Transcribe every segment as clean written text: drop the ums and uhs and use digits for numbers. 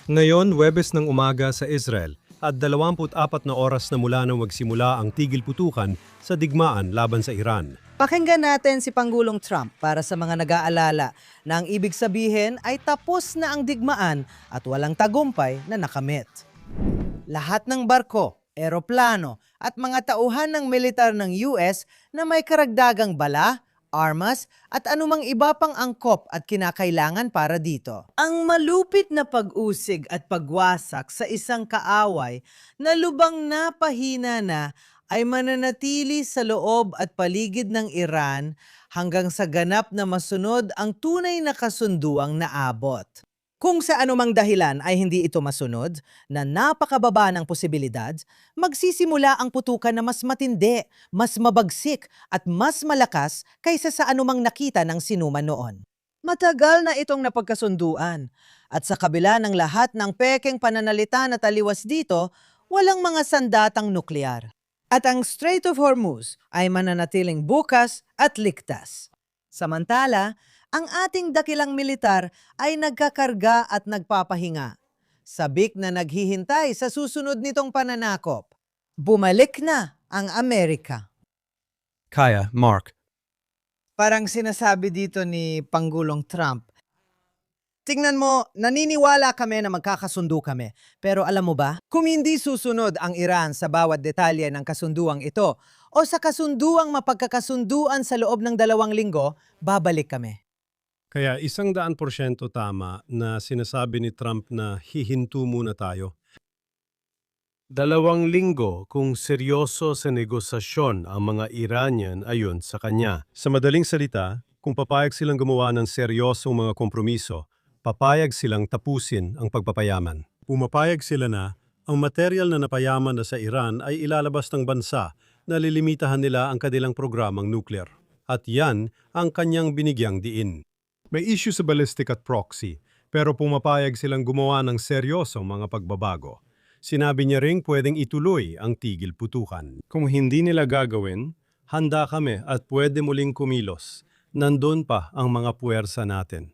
Ngayon, Huwebes ng umaga sa Israel at 24 na oras na mula nang magsimula ang tigil putukan sa digmaan laban sa Iran. Pakinggan natin si Pangulong Trump para sa mga nag-aalala na ang ibig sabihin ay tapos na ang digmaan at walang tagumpay na nakamit. Lahat ng barko, eroplano at mga tauhan ng militar ng US na may karagdagang bala, armas at anumang iba pang angkop at kinakailangan para dito. Ang malupit na pag-usig at pagwasak sa isang kaaway na lubang napahina na ay mananatili sa loob at paligid ng Iran hanggang sa ganap na masunod ang tunay na kasunduang naabot. Kung sa anumang dahilan ay hindi ito masunod, na napakababa ng posibilidad, magsisimula ang putukan na mas matindi, mas mabagsik at mas malakas kaysa sa anumang nakita ng sinuman noon. Matagal na itong napagkasunduan at sa kabila ng lahat ng pekeng pananalita na taliwas dito, walang mga sandatang nuklear. At ang Strait of Hormuz ay mananatiling bukas at ligtas. Samantala, ang ating dakilang militar ay nagkakarga at nagpapahinga. Sabik na naghihintay sa susunod nitong pananakop. Bumalik na ang Amerika. Kaya, Mark. Parang sinasabi dito ni Pangulong Trump, tingnan mo, naniniwala kami na magkakasundo kami. Pero alam mo ba, kung hindi susunod ang Iran sa bawat detalye ng kasunduang ito o sa kasunduang mapagkakasunduan sa loob ng 2 linggo, babalik kami. Kaya 100% tama na sinasabi ni Trump na hihinto muna tayo. 2 linggo kung seryoso sa negosasyon ang mga Iranian ayon sa kanya. Sa madaling salita, kung papayag silang gumawa ng seryosong mga kompromiso, papayag silang tapusin ang pagpapayaman. Pumapayag sila na ang material na napayaman na sa Iran ay ilalabas ng bansa na lilimitahan nila ang kanilang programang nuclear. At yan ang kanyang binigyang diin. May issue sa ballistic at proxy, pero pumapayag silang gumawa ng seryosong mga pagbabago. Sinabi niya ring pwedeng ituloy ang tigil putukan. Kung hindi nila gagawin, handa kami at pwede muling kumilos. Nandun pa ang mga puwersa natin.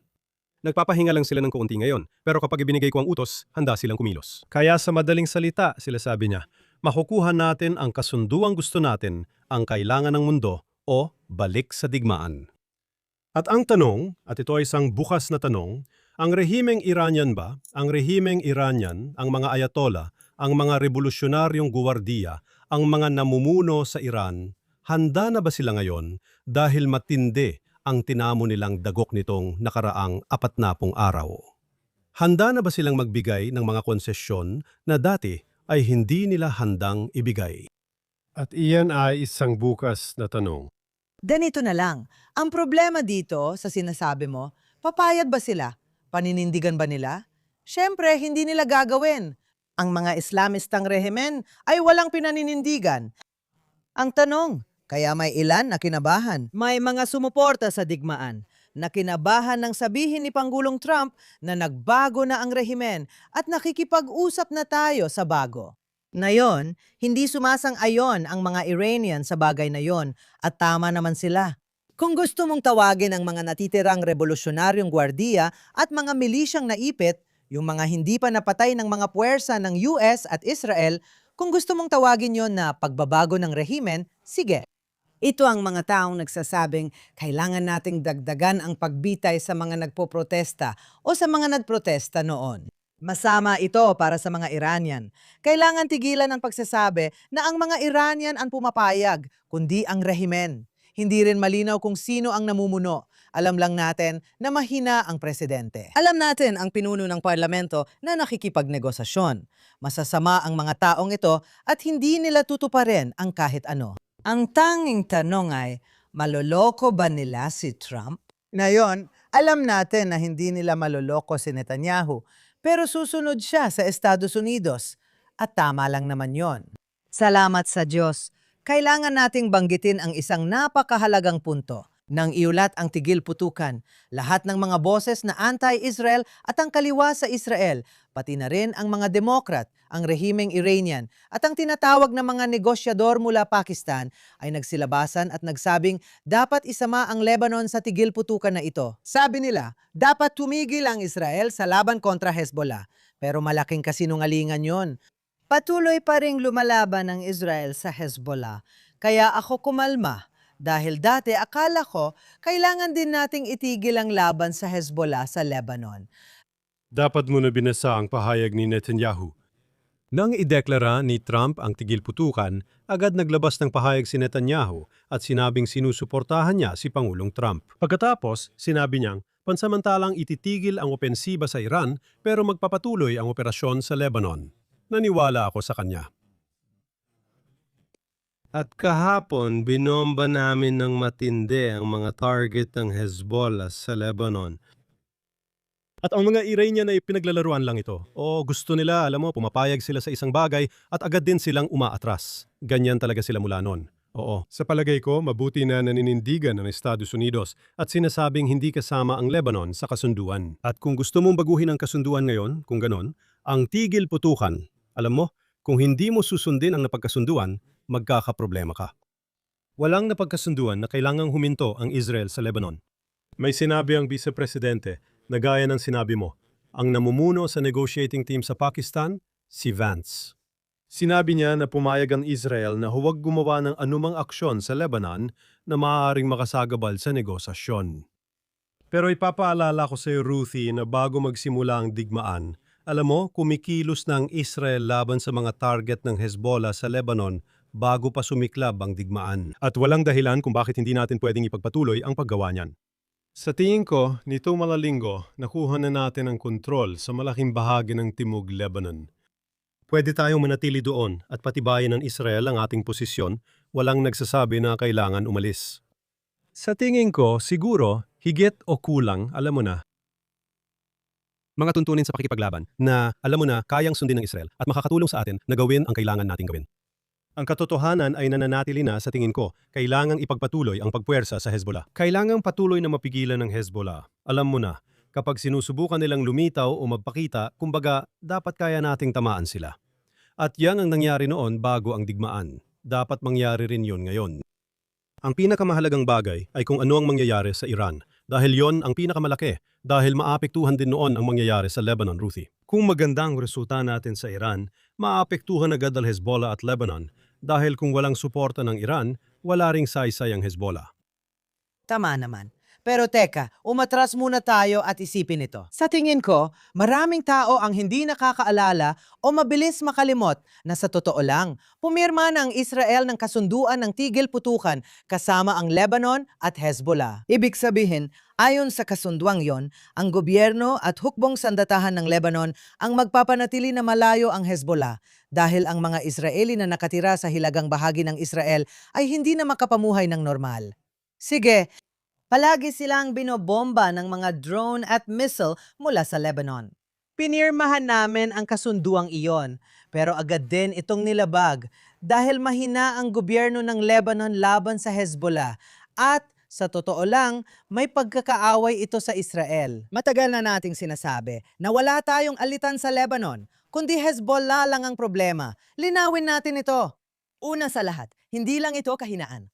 Nagpapahinga lang sila ng kaunti ngayon, pero kapag ibinigay ko ang utos, handa silang kumilos. Kaya sa madaling salita, sila sabi niya, makukuha natin ang kasunduang gusto natin, ang kailangan ng mundo o balik sa digmaan. At ang tanong, at ito ay isang bukas na tanong, ang rehimeng Iranian ba, ang rehimeng Iranian, ang mga ayatollah, ang mga revolusyonaryong guwardiya, ang mga namumuno sa Iran, handa na ba sila ngayon dahil matindi ang tinamo nilang dagok nitong nakaraang 40 araw? Handa na ba silang magbigay ng mga konsesyon na dati ay hindi nila handang ibigay? At iyan ay isang bukas na tanong. Ganito na lang, ang problema dito sa sinasabi mo, papayag ba sila? Paninindigan ba nila? Siyempre, hindi nila gagawin. Ang mga Islamistang rehimen ay walang pinaninindigan. Ang tanong, kaya may ilan na kinabahan. May mga sumuporta sa digmaan na kinabahan ng sabihin ni Pangulong Trump na nagbago na ang rehimen at nakikipag-usap na tayo sa bago. Ngayon, hindi sumasang-ayon ang mga Iranian sa bagay na yon at tama naman sila. Kung gusto mong tawagin ang mga natitirang revolusyonaryong gwardiya at mga milisyang naipit, yung mga hindi pa napatay ng mga puwersa ng US at Israel, kung gusto mong tawagin yon na pagbabago ng rehimen, sige. Ito ang mga taong nagsasabing kailangan nating dagdagan ang pagbitay sa mga nagpoprotesta o sa mga nagprotesta noon. Masama ito para sa mga Iranian. Kailangan tigilan ang pagsasabi na ang mga Iranian ang pumapayag, kundi ang rehimen. Hindi rin malinaw kung sino ang namumuno. Alam lang natin na mahina ang presidente. Alam natin ang pinuno ng parlamento na nakikipagnegosasyon. Masasama ang mga taong ito at hindi nila tutuparin ang kahit ano. Ang tanging tanong ay, maloloko ba nila si Trump? Ngayon, alam natin na hindi nila maloloko si Netanyahu, pero susunod siya sa Estados Unidos. At tama lang naman yon. Salamat sa Diyos. Kailangan nating banggitin ang isang napakahalagang punto. Nang iulat ang tigil putukan, lahat ng mga boses na anti-Israel at ang kaliwa sa Israel, pati na rin ang mga Demokrat, ang rehimeng Iranian at ang tinatawag na mga negosyador mula Pakistan ay nagsilabasan at nagsabing dapat isama ang Lebanon sa tigil putukan na ito. Sabi nila, dapat tumigil ang Israel sa laban kontra Hezbollah. Pero malaking kasinungalingan yon. Patuloy pa ring lumalaban ang Israel sa Hezbollah. Kaya ako kumalma. Dahil dati akala ko kailangan din nating itigil ang laban sa Hezbollah sa Lebanon. Dapat mo na binasa ang pahayag ni Netanyahu. Nang ideklara ni Trump ang tigil putukan, agad naglabas ng pahayag si Netanyahu at sinabing sinusuportahan niya si Pangulong Trump. Pagkatapos, sinabi niyang pansamantalang ititigil ang opensiba sa Iran pero magpapatuloy ang operasyon sa Lebanon. Naniwala ako sa kanya. At kahapon, binomba namin ng matindi ang mga target ng Hezbollah sa Lebanon. At ang mga Iranian ay pinaglalaruan lang ito. O gusto nila, alam mo, pumapayag sila sa isang bagay at agad din silang umaatras. Ganyan talaga sila mula noon. Oo, sa palagay ko, mabuti na naninindigan ng Estados Unidos at sinasabing hindi kasama ang Lebanon sa kasunduan. At kung gusto mong baguhin ang kasunduan ngayon, kung ganon, ang tigil putukan, alam mo, kung hindi mo susundin ang napagkasunduan, magkakaproblema ka. Walang napagkasunduan na kailangang huminto ang Israel sa Lebanon. May sinabi ang Vice Presidente na gaya ng sinabi mo, ang namumuno sa negotiating team sa Pakistan, si Vance. Sinabi niya na pumayag ang Israel na huwag gumawa ng anumang aksyon sa Lebanon na maaaring makasagabal sa negosasyon. Pero ipapaalala ko sa iyo, Ruthie, na bago magsimula ang digmaan, alam mo, kumikilos na ang Israel laban sa mga target ng Hezbollah sa Lebanon bago pa sumiklab ang digmaan. At walang dahilan kung bakit hindi natin pwedeng ipagpatuloy ang paggawa niyan. Sa tingin ko, nitong mga linggo, nakuha na natin ang kontrol sa malaking bahagi ng Timog Lebanon. Pwede tayong manatili doon at patibayin ng Israel ang ating posisyon, walang nagsasabi na kailangan umalis. Sa tingin ko, siguro, higit o kulang, alam mo na. Mga tuntunin sa pakikipaglaban na, alam mo na, kayang sundin ng Israel at makakatulong sa atin na gawin ang kailangan nating gawin. Ang katotohanan ay nananatili na sa tingin ko, kailangang ipagpatuloy ang pagpuwersa sa Hezbollah. Kailangang patuloy na mapigilan ng Hezbollah. Alam mo na, kapag sinusubukan nilang lumitaw o magpakita, kumbaga, dapat kaya nating tamaan sila. At yan ang nangyari noon bago ang digmaan. Dapat mangyari rin yun ngayon. Ang pinakamahalagang bagay ay kung ano ang mangyayari sa Iran. Dahil yon ang pinakamalaki. Dahil maapektuhan din noon ang mangyayari sa Lebanon, Ruthie. Kung maganda ang resulta natin sa Iran, maapektuhan agad ang Hezbollah at Lebanon. Dahil kung walang suporta ng Iran, wala ring saysay ang Hezbollah. Tama naman. Pero teka, umatras muna tayo at isipin ito. Sa tingin ko, maraming tao ang hindi nakakaalala o mabilis makalimot na sa totoo lang, pumirma na ang Israel ng kasunduan ng tigil putukan kasama ang Lebanon at Hezbollah. Ibig sabihin, ayon sa kasunduang yon, ang gobyerno at hukbong sandatahan ng Lebanon ang magpapanatili na malayo ang Hezbollah dahil ang mga Israeli na nakatira sa hilagang bahagi ng Israel ay hindi na makapamuhay ng normal. Sige, palagi silang binobomba ng mga drone at missile mula sa Lebanon. Pinirmahan namin ang kasunduang iyon, pero agad din itong nilabag dahil mahina ang gobyerno ng Lebanon laban sa Hezbollah at sa totoo lang, may pagkakaaway ito sa Israel. Matagal na nating sinasabi na wala tayong alitan sa Lebanon, kundi Hezbollah lang ang problema. Linawin natin ito. Una sa lahat, hindi lang ito kahinaan.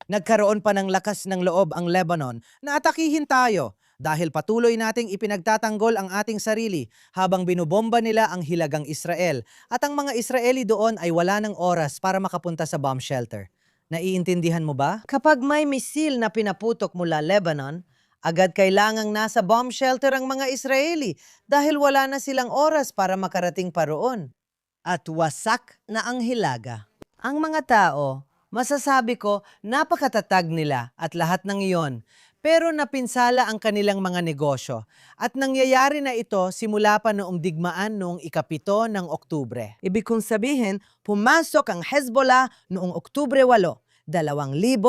Nagkaroon pa ng lakas ng loob ang Lebanon na atakihin tayo dahil patuloy nating ipinagtatanggol ang ating sarili habang binubomba nila ang hilagang Israel at ang mga Israeli doon ay wala ng oras para makapunta sa bomb shelter. Naiintindihan mo ba? Kapag may misil na pinaputok mula Lebanon, agad kailangang nasa bomb shelter ang mga Israeli dahil wala na silang oras para makarating pa roon. At wasak na ang hilaga. Ang mga tao, masasabi ko, napakatatag nila at lahat ng iyon. Pero napinsala ang kanilang mga negosyo at nangyayari na ito simula pa noong digmaan noong ika-7 ng Oktubre. Ibig kong sabihin, pumasok ang Hezbollah noong Oktubre 8, 2023.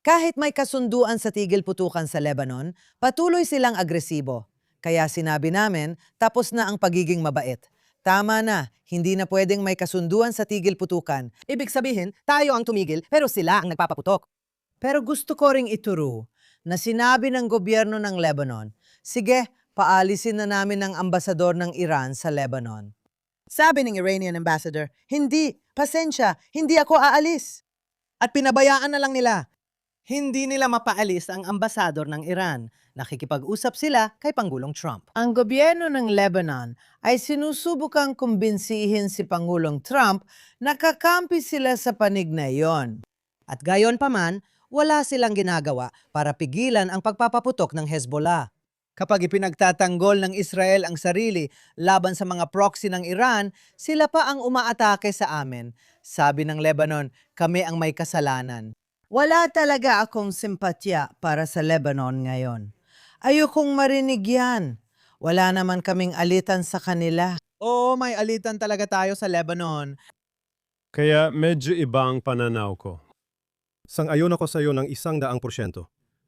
Kahit may kasunduan sa tigil putukan sa Lebanon, patuloy silang agresibo. Kaya sinabi namin, tapos na ang pagiging mabait. Tama na, hindi na pwedeng may kasunduan sa tigil putukan. Ibig sabihin, tayo ang tumigil pero sila ang nagpapaputok. Pero gusto ko ring ituro na sinabi ng gobyerno ng Lebanon, sige, paalisin na namin ang ambasador ng Iran sa Lebanon. Sabi ng Iranian ambassador, hindi, pasensya, hindi ako aalis. At pinabayaan na lang nila. Hindi nila mapaalis ang ambasador ng Iran. Nakikipag-usap sila kay Pangulong Trump. Ang gobyerno ng Lebanon ay sinusubukang kumbinsihin si Pangulong Trump na kakampi sila sa panig na iyon. At gayon pa man, wala silang ginagawa para pigilan ang pagpapaputok ng Hezbollah. Kapag ipinagtatanggol ng Israel ang sarili laban sa mga proxy ng Iran, sila pa ang umaatake sa amin. Sabi ng Lebanon, kami ang may kasalanan. Wala talaga akong simpatya para sa Lebanon ngayon. Ayokong marinig yan. Wala naman kaming alitan sa kanila. Oo, may alitan talaga tayo sa Lebanon. Kaya medyo iba ang pananaw ko. Sang-ayon ako sa iyo ng 100%.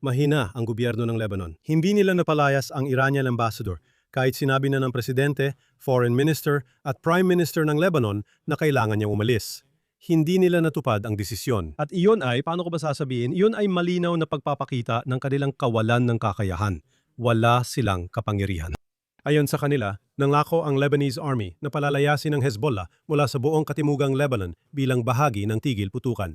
Mahina ang gobyerno ng Lebanon. Hindi nila napalayas ang Iranian ambassador kahit sinabi na ng presidente, foreign minister at prime minister ng Lebanon na kailangan niyang umalis. Hindi nila natupad ang desisyon. At iyon ay, paano ko ba sasabihin, iyon ay malinaw na pagpapakita ng kanilang kawalan ng kakayahan. Wala silang kapangyarihan. Ayon sa kanila, nangako ang Lebanese Army na palalayasin ng Hezbollah mula sa buong katimugang Lebanon bilang bahagi ng tigil putukan.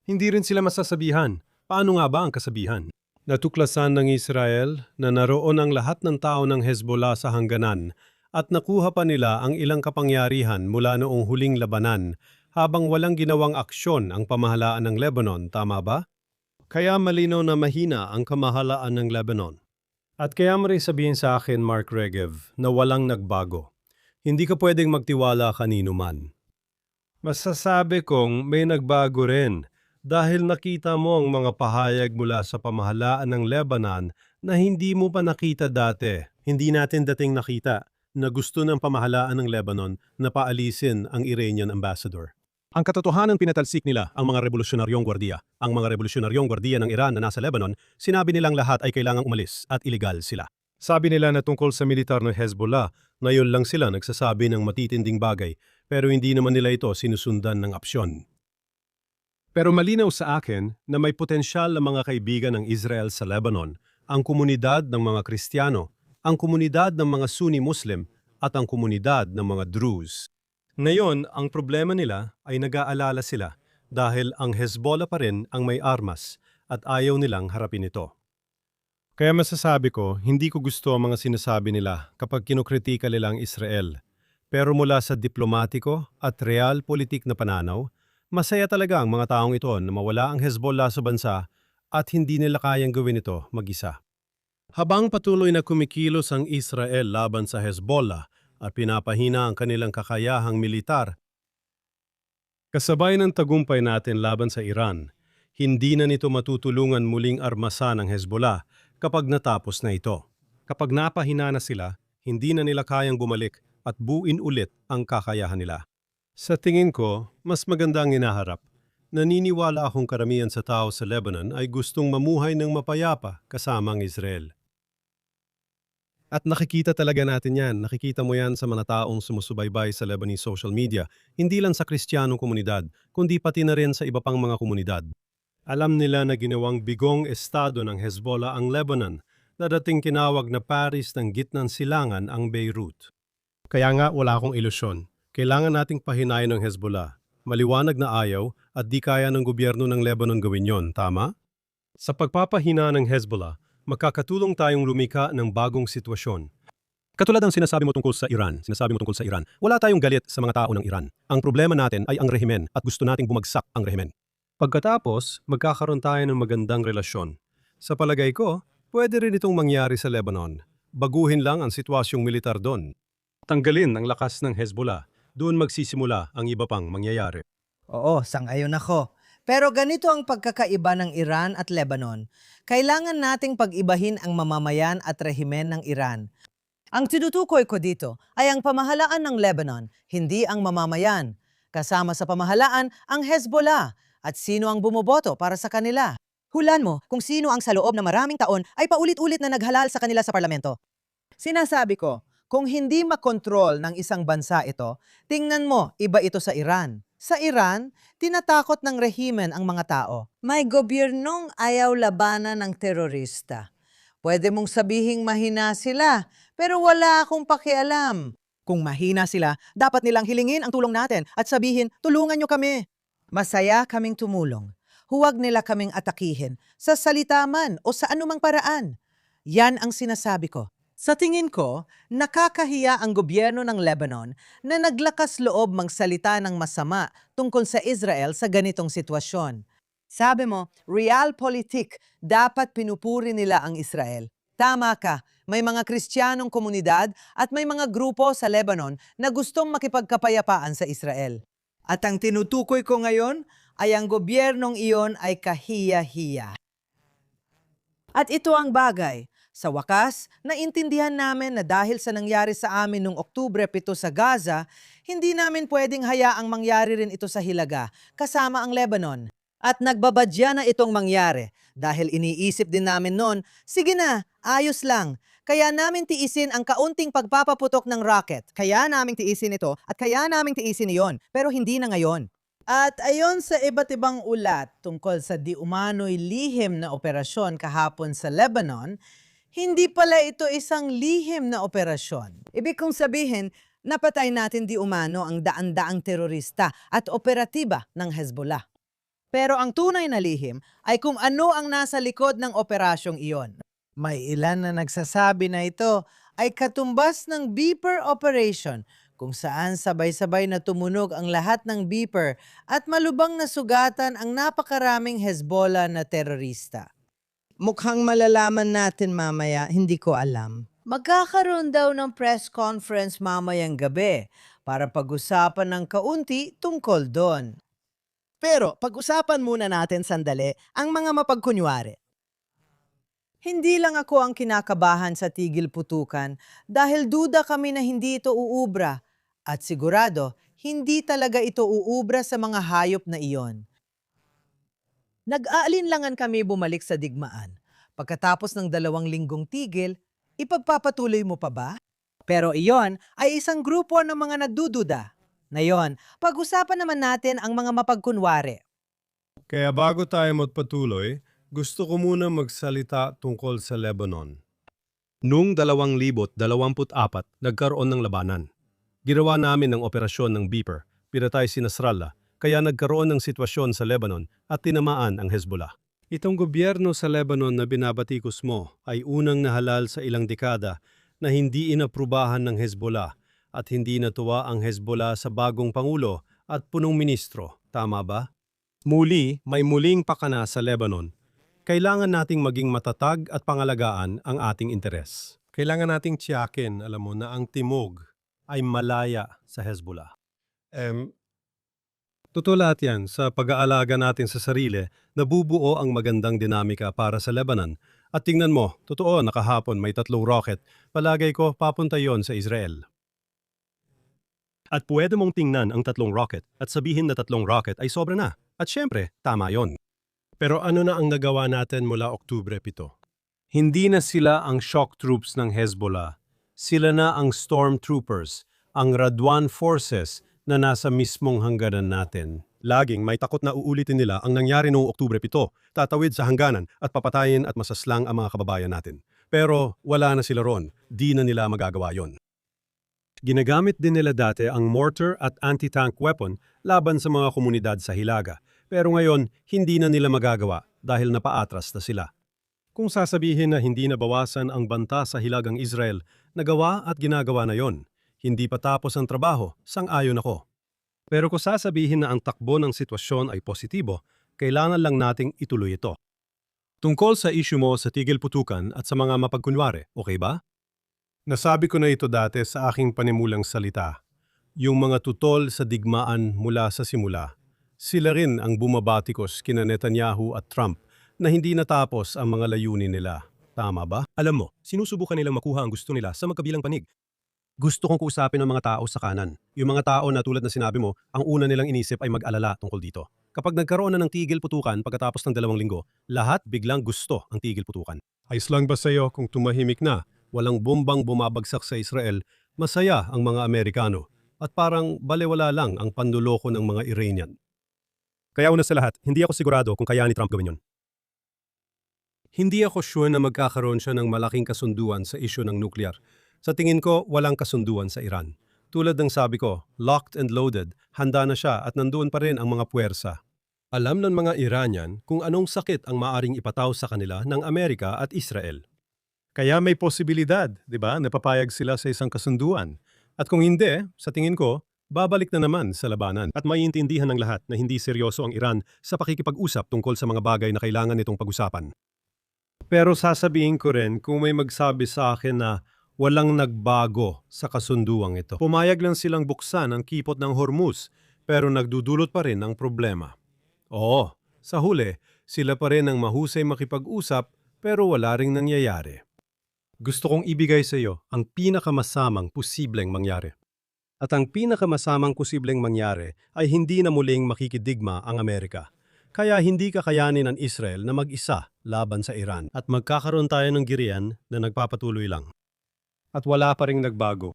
Hindi rin sila masasabihan. Paano nga ba ang kasabihan? Natuklasan ng Israel na naroon ang lahat ng tao ng Hezbollah sa hangganan at nakuha pa nila ang ilang kapangyarihan mula noong huling labanan habang walang ginawang aksyon ang pamahalaan ng Lebanon, tama ba? Kaya malinaw na mahina ang kamahalaan ng Lebanon. At kaya mo rin sabihin sa akin, Mark Regev, na walang nagbago. Hindi ka pwedeng magtiwala kanino man. Masasabi kong may nagbago rin. Dahil nakita mo ang mga pahayag mula sa pamahalaan ng Lebanon na hindi mo pa nakita dati. Hindi natin dating nakita na gusto ng pamahalaan ng Lebanon na paalisin ang Iranian ambassador. Ang katotohanan pinatalsik nila ang mga revolusyonaryong gwardiya. Ang mga revolusyonaryong gwardiya ng Iran na nasa Lebanon, sinabi nilang lahat ay kailangang umalis at iligal sila. Sabi nila na tungkol sa militar ng Hezbollah, ngayon lang sila nagsasabi ng matitinding bagay pero hindi naman nila ito sinusundan ng opsyon. Pero malinaw sa akin na may potensyal na mga kaibigan ng Israel sa Lebanon, ang komunidad ng mga Kristiyano, ang komunidad ng mga Sunni Muslim at ang komunidad ng mga Druze. Ngayon, ang problema nila ay nag-aalala sila dahil ang Hezbollah pa rin ang may armas at ayaw nilang harapin ito. Kaya masasabi ko, hindi ko gusto ang mga sinasabi nila kapag kinukritika nila ang Israel. Pero mula sa diplomatiko at real politik na pananaw, masaya talaga ang mga taong ito na mawala ang Hezbollah sa bansa at hindi nila kayang gawin ito mag-isa. Habang patuloy na kumikilos ang Israel laban sa Hezbollah at pinapahina ang kanilang kakayahang militar, kasabay ng tagumpay natin laban sa Iran, hindi na nito matutulungan muling armasan ang Hezbollah kapag natapos na ito. Kapag napahina na sila, hindi na nila kayang bumalik at buuin ulit ang kakayahan nila. Sa tingin ko, mas maganda ang hinaharap. Naniniwala akong karamihan sa tao sa Lebanon ay gustong mamuhay ng mapayapa kasama ang Israel. At nakikita talaga natin yan. Nakikita mo yan sa mga taong sumusubaybay sa Lebanese social media, hindi lang sa Kristiyanong komunidad, kundi pati na rin sa iba pang mga komunidad. Alam nila na ginawang bigong estado ng Hezbollah ang Lebanon, na dating tinawag na Paris ng gitnang silangan ang Beirut. Kaya nga wala akong ilusyon. Kailangan nating pahinayan ng Hezbollah. Maliwanag na ayaw at di kaya ng gobyerno ng Lebanon gawin yon, tama? Sa pagpapahina ng Hezbollah, makakatulong tayong lumika ng bagong sitwasyon. Katulad ng sinasabi mo tungkol sa Iran, wala tayong galit sa mga tao ng Iran. Ang problema natin ay ang rehimen at gusto nating bumagsak ang rehimen. Pagkatapos, magkakaroon tayo ng magandang relasyon. Sa palagay ko, pwede rin itong mangyari sa Lebanon. Baguhin lang ang sitwasyong militar doon. Tanggalin ang lakas ng Hezbollah. Doon magsisimula ang iba pang mangyayari. Oo, sang-ayon ako. Pero ganito ang pagkakaiba ng Iran at Lebanon. Kailangan nating pag-ibahin ang mamamayan at rehimen ng Iran. Ang tinutukoy ko dito ay ang pamahalaan ng Lebanon, hindi ang mamamayan. Kasama sa pamahalaan ang Hezbollah at sino ang bumoboto para sa kanila. Hulaan mo kung sino ang sa loob ng maraming taon ay paulit-ulit na naghalal sa kanila sa parlamento. Sinasabi ko, kung hindi makontrol ng isang bansa ito, tingnan mo, iba ito sa Iran. Sa Iran, tinatakot ng rehimen ang mga tao. May gobyernong ayaw labanan ng terorista. Pwede mong sabihing mahina sila, pero wala akong pakialam. Kung mahina sila, dapat nilang hilingin ang tulong natin at sabihin, tulungan nyo kami. Masaya kaming tumulong. Huwag nila kaming atakihin sa salita man o sa anumang paraan. Yan ang sinasabi ko. Sa tingin ko, nakakahiya ang gobyerno ng Lebanon na naglakas loob magsalita ng masama tungkol sa Israel sa ganitong sitwasyon. Sabi mo, realpolitik, dapat pinupuri nila ang Israel. Tama ka, may mga Kristiyanong komunidad at may mga grupo sa Lebanon na gustong makipagkapayapaan sa Israel. At ang tinutukoy ko ngayon ay ang gobyernong iyon ay kahiya-hiya. At ito ang bagay. Sa wakas, naintindihan namin na dahil sa nangyari sa amin noong Oktubre 7 sa Gaza, hindi namin pwedeng hayaang mangyari rin ito sa Hilaga, kasama ang Lebanon. At nagbabadya na itong mangyari dahil iniisip din namin noon, sige na, ayos lang. Kaya namin tiisin ang kaunting pagpapaputok ng rocket. Kaya namin tiisin ito at kaya namin tiisin iyon, pero hindi na ngayon. At ayon sa iba't ibang ulat tungkol sa di umano'y lihim na operasyon kahapon sa Lebanon, hindi pala ito isang lihim na operasyon. Ibig kong sabihin, napatay natin di umano ang daan-daang terorista at operatiba ng Hezbollah. Pero ang tunay na lihim ay kung ano ang nasa likod ng operasyong iyon. May ilan na nagsasabi na ito ay katumbas ng beeper operation kung saan sabay-sabay na tumunog ang lahat ng beeper at malubang na sugatan ang napakaraming Hezbollah na terorista. Mukhang malalaman natin mamaya, hindi ko alam. Magkakaroon daw ng press conference mamayang gabi para pag-usapan ng kaunti tungkol doon. Pero pag-usapan muna natin sandali ang mga mapagkunwari. Hindi lang ako ang kinakabahan sa tigil putukan dahil duda kami na hindi ito uubra at sigurado hindi talaga ito uubra sa mga hayop na iyon. Nag-aalinlangan kami bumalik sa digmaan. Pagkatapos ng 2 linggong tigil, ipagpapatuloy mo pa ba? Pero iyon ay isang grupo ng mga nagdududa. Ngayon, pag-usapan naman natin ang mga mapagkunwari. Kaya bago tayo magpatuloy, gusto ko muna magsalita tungkol sa Lebanon. Noong 2024, nagkaroon ng labanan. Ginawa namin ang operasyon ng Beeper, pinatay si Nasrallah, kaya nagkaroon ng sitwasyon sa Lebanon at tinamaan ang Hezbollah. Itong gobyerno sa Lebanon na binabatikos mo ay unang nahalal sa ilang dekada na hindi inaprubahan ng Hezbollah at hindi natuwa ang Hezbollah sa bagong pangulo at punong ministro. Tama ba? Muli, may muling pakana sa Lebanon. Kailangan nating maging matatag at pangalagaan ang ating interes. Kailangan nating tiyakin, alam mo, na ang timog ay malaya sa Hezbollah. Totoo lahat yan. Sa pag-aalaga natin sa sarili, nabubuo ang magandang dinamika para sa Lebanon. At tingnan mo, totoo, nakahapon may 3 rocket. Palagay ko, papunta yon sa Israel. At pwede mong tingnan ang 3 rocket at sabihin na 3 rocket ay sobra na. At syempre, tama yon. Pero ano na ang nagawa natin mula Oktubre 7? Hindi na sila ang shock troops ng Hezbollah. Sila na ang stormtroopers, ang Radwan forces na nasa mismong hangganan natin. Laging may takot na uulitin nila ang nangyari noong Oktubre 7, tatawid sa hangganan at papatayin at masaslang ang mga kababayan natin. Pero wala na sila ron, di na nila magagawa yon. Ginagamit din nila dati ang mortar at anti-tank weapon laban sa mga komunidad sa Hilaga. Pero ngayon, hindi na nila magagawa dahil napaatras na sila. Kung sasabihin na hindi nabawasan ang banta sa Hilagang Israel, nagawa at ginagawa na yon. Hindi pa tapos ang trabaho, sang-ayon ako. Pero kung sasabihin na ang takbo ng sitwasyon ay positibo, kailangan lang nating ituloy ito. Tungkol sa issue mo sa tigil putukan at sa mga mapagkunwari, okay ba? Nasabi ko na ito dati sa aking panimulang salita. Yung mga tutol sa digmaan mula sa simula, sila rin ang bumabatikos kina Netanyahu at Trump na hindi natapos ang mga layunin nila. Tama ba? Alam mo, sinusubukan nilang makuha ang gusto nila sa magkabilang panig. Gusto kong kausapin ang mga tao sa kanan. Yung mga tao na tulad na sinabi mo, ang una nilang inisip ay mag-alala tungkol dito. Kapag nagkaroon na ng tigil putukan pagkatapos ng 2 linggo, lahat biglang gusto ang tigil putukan. Ayos lang ba sa'yo kung tumahimik na, walang bombang bumabagsak sa Israel, masaya ang mga Amerikano, at parang balewala lang ang panluloko ng mga Iranian? Kaya una sa lahat, hindi ako sigurado kung kaya ni Trump gawin yun. Hindi ako sure na magkakaroon siya ng malaking kasunduan sa isyu ng nuclear. Sa tingin ko, walang kasunduan sa Iran. Tulad ng sabi ko, locked and loaded, handa na siya at nandoon pa rin ang mga puwersa. Alam ng mga Iranian kung anong sakit ang maaring ipataw sa kanila ng Amerika at Israel. Kaya may posibilidad, di ba, na papayag sila sa isang kasunduan. At kung hindi, sa tingin ko, babalik na naman sa labanan. At maiintindihan ng lahat na hindi seryoso ang Iran sa pakikipag-usap tungkol sa mga bagay na kailangan nitong pag-usapan. Pero sasabihin ko rin kung may magsabi sa akin na walang nagbago sa kasunduang ito. Pumayag lang silang buksan ang kipot ng Hormuz, pero nagdudulot pa rin ng problema. Oo, sa huli, sila pa rin ang mahusay makipag-usap pero wala ring nangyayari. Gusto kong ibigay sa iyo ang pinakamasamang posibleng mangyari. At ang pinakamasamang posibleng mangyari ay hindi na muling makikidigma ang Amerika. Kaya hindi kakayanin ng Israel na mag-isa laban sa Iran at magkakaroon tayo ng girian na nagpapatuloy lang. At wala pa ring nagbago.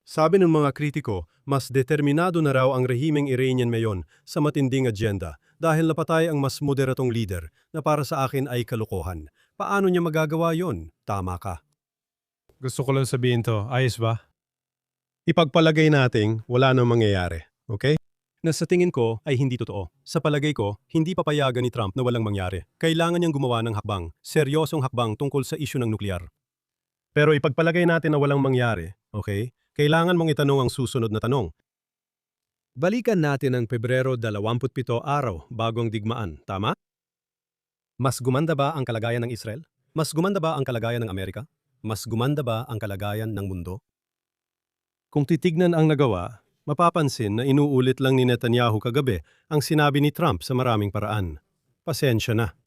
Sabi ng mga kritiko, mas determinado na raw ang rehimeng Iranian ngayon sa matinding agenda dahil napatay ang mas moderatong leader na para sa akin ay kalokohan. Paano niya magagawa yon? Tama ka. Gusto ko lang sabihin to, ayos ba? Ipagpalagay nating wala nang mangyayari, okay? Na sa tingin ko ay hindi totoo. Sa palagay ko, hindi papayagan ni Trump na walang mangyari. Kailangan niyang gumawa ng hakbang, seryosong hakbang tungkol sa isyu ng nuklear. Pero ipagpalagay natin na walang mangyari, okay? Kailangan mong itanong ang susunod na tanong. Balikan natin ang Pebrero 27 araw bagong digmaan, tama? Mas gumanda ba ang kalagayan ng Israel? Mas gumanda ba ang kalagayan ng Amerika? Mas gumanda ba ang kalagayan ng mundo? Kung titignan ang nagawa, mapapansin na inuulit lang ni Netanyahu kagabi ang sinabi ni Trump sa maraming paraan. Pasensya na.